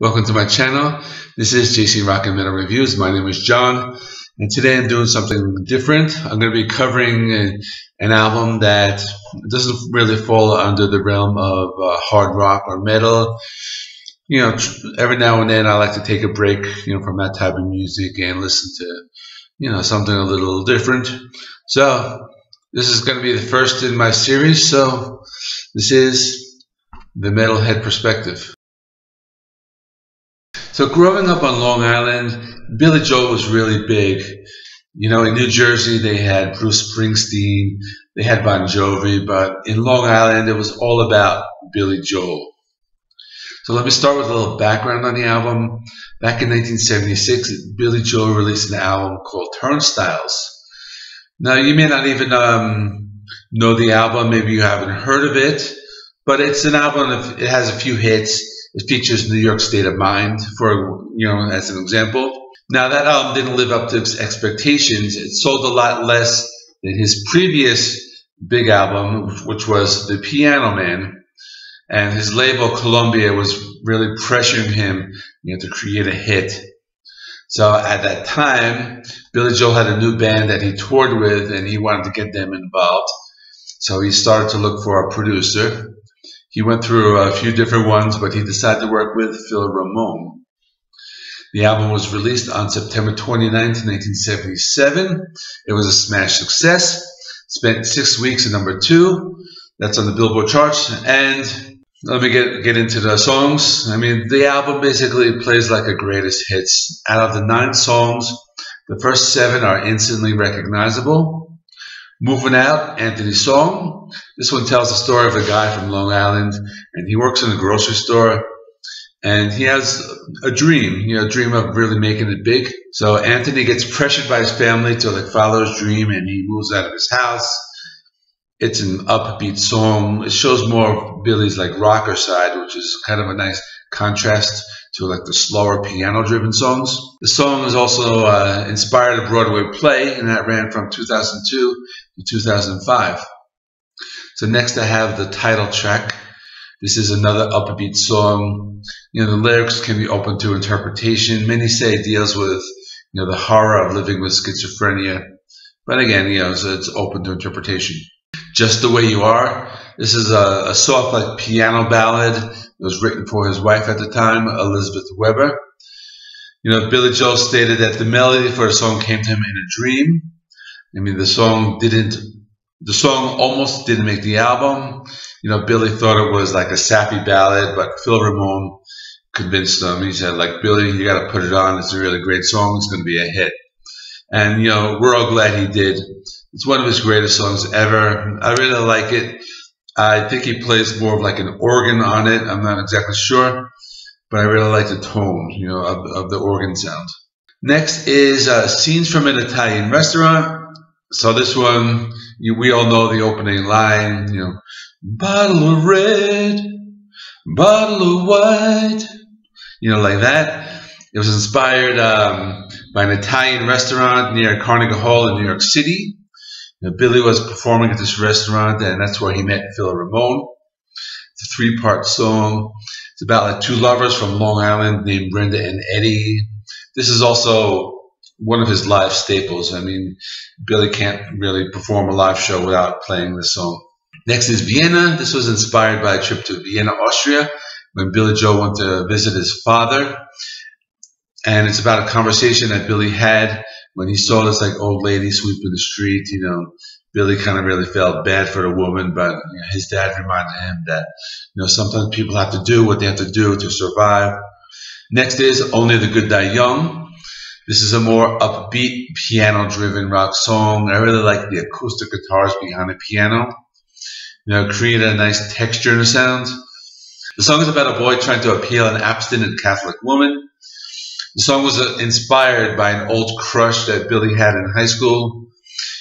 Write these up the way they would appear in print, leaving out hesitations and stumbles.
Welcome to my channel. This is JC Rock and Metal Reviews. My name is John, and today I'm doing something different. I'm going to be covering an album that doesn't really fall under the realm of hard rock or metal. You know, every now and then I like to take a break, from that type of music and listen to, something a little different. So this is going to be the first in my series. So this is the Metalhead perspective. So growing up on Long Island, Billy Joel was really big. In New Jersey, they had Bruce Springsteen, they had Bon Jovi, but in Long Island, it was all about Billy Joel. So let me start with a little background on the album. Back in 1976, Billy Joel released an album called Turnstiles. Now, you may not even know the album, maybe you haven't heard of it, but it's an album, it has a few hits. It features New York State of Mind, as an example. Now, that album didn't live up to its expectations. It sold a lot less than his previous big album, which was The Piano Man. And his label, Columbia, was really pressuring him, to create a hit. So at that time, Billy Joel had a new band that he toured with, and he wanted to get them involved. So he started to look for a producer. He went through a few different ones, but he decided to work with Phil Ramone. The album was released on September 29, 1977. It was a smash success. Spent 6 weeks at number 2. That's on the Billboard charts. And let me get into the songs. The album basically plays like a greatest hits. Out of the 9 songs, the first 7 are instantly recognizable. Moving Out, Anthony's song. This one tells the story of a guy from Long Island, and he works in a grocery store, and he has a dream, a dream of really making it big. So Anthony gets pressured by his family to follow his dream, and he moves out of his house. It's an upbeat song. It shows more of Billy's rocker side, which is kind of a nice contrast to the slower piano-driven songs. The song is also inspired a Broadway play, and that ran from 2002 to 2005. So next I have the title track. This is another upbeat song. The lyrics can be open to interpretation. Many say it deals with, the horror of living with schizophrenia. But again, so it's open to interpretation. Just the Way You Are. This is a soft, piano ballad. It was written for his wife at the time, Elizabeth Weber. Billy Joel stated that the melody for the song came to him in a dream. The song almost didn't make the album. Billy thought it was a sappy ballad, but Phil Ramone convinced him. He said, Billy, you got to put it on. It's a really great song. It's going to be a hit. And, we're all glad he did. It's one of his greatest songs ever. I really like it. I think he plays more of an organ on it. I'm not exactly sure, but I really like the tone, of the organ sound. Next is Scenes from an Italian Restaurant. So this one, we all know the opening line, bottle of red, bottle of white, like that. It was inspired by an Italian restaurant near Carnegie Hall in New York City. Billy was performing at this restaurant, and that's where he met Phil Ramone. It's a 3-part song. It's about 2 lovers from Long Island named Brenda and Eddie. This is also one of his live staples. Billy can't really perform a live show without playing this song. Next is Vienna. This was inspired by a trip to Vienna, Austria, when Billy Joel went to visit his father. And it's about a conversation that Billy had when he saw this old lady sweeping the street. Billy kind of really felt bad for the woman, but his dad reminded him that sometimes people have to do what they have to do to survive. Next is Only the Good Die Young. This is a more upbeat piano-driven rock song. I really like the acoustic guitars behind the piano. Create a nice texture in the sound. The song is about a boy trying to appeal an abstinent Catholic woman. The song was inspired by an old crush that Billy had in high school.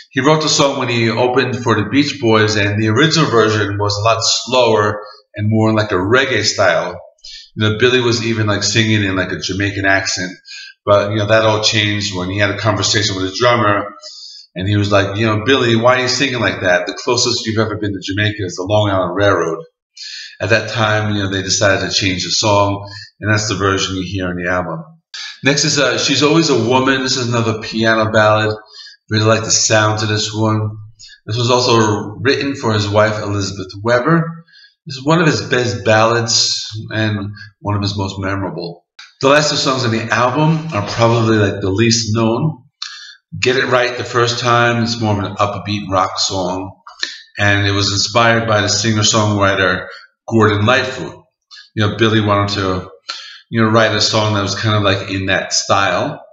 He wrote the song when he opened for the Beach Boys, and the original version was a lot slower and more like a reggae style. Billy was even singing in a Jamaican accent, but that all changed when he had a conversation with his drummer, and he was like, Billy, why are you singing like that? The closest you've ever been to Jamaica is the Long Island Railroad. At that time, they decided to change the song, and that's the version you hear on the album. Next is She's Always a Woman. This is another piano ballad. Really like the sound to this one. This was also written for his wife, Elizabeth Weber. This is one of his best ballads and one of his most memorable. The last two songs on the album are probably like the least known. Get It Right the First Time. It's more of an upbeat rock song. And it was inspired by the singer-songwriter Gordon Lightfoot. Billy wanted to, write a song that was kind of like in that style.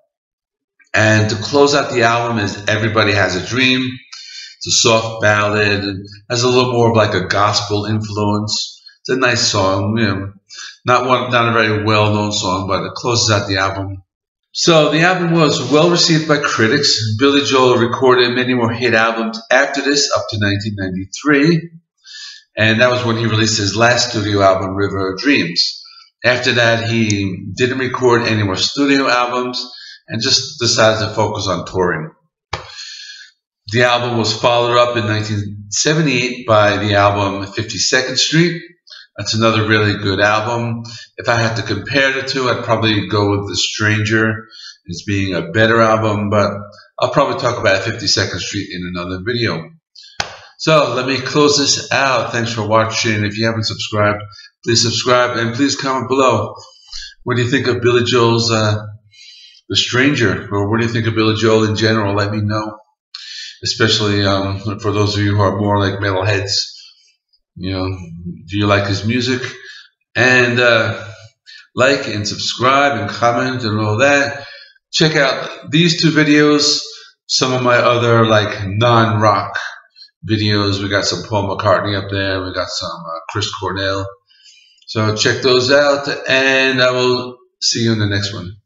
And to close out the album is Everybody Has a Dream. It's a soft ballad. It has a little more of like a gospel influence. It's a nice song. Not a very well-known song, but it closes out the album. So the album was well received by critics. Billy Joel recorded many more hit albums after this, up to 1993. And that was when he released his last studio album, River of Dreams. After that, he didn't record any more studio albums and just decided to focus on touring. The album was followed up in 1978 by the album 52nd Street. That's another really good album. If I had to compare the two, I'd probably go with The Stranger as being a better album, but I'll probably talk about 52nd Street in another video. So let me close this out. Thanks for watching. If you haven't subscribed, please subscribe and please comment below. What do you think of Billy Joel's The Stranger? Or what do you think of Billy Joel in general? Let me know. Especially for those of you who are more like metalheads. Do you like his music? And like and subscribe and comment and all that. Check out these two videos, some of my other like non-rock videos. We got some Paul McCartney up there. We got some Chris Cornell. So check those out, and I will see you in the next one.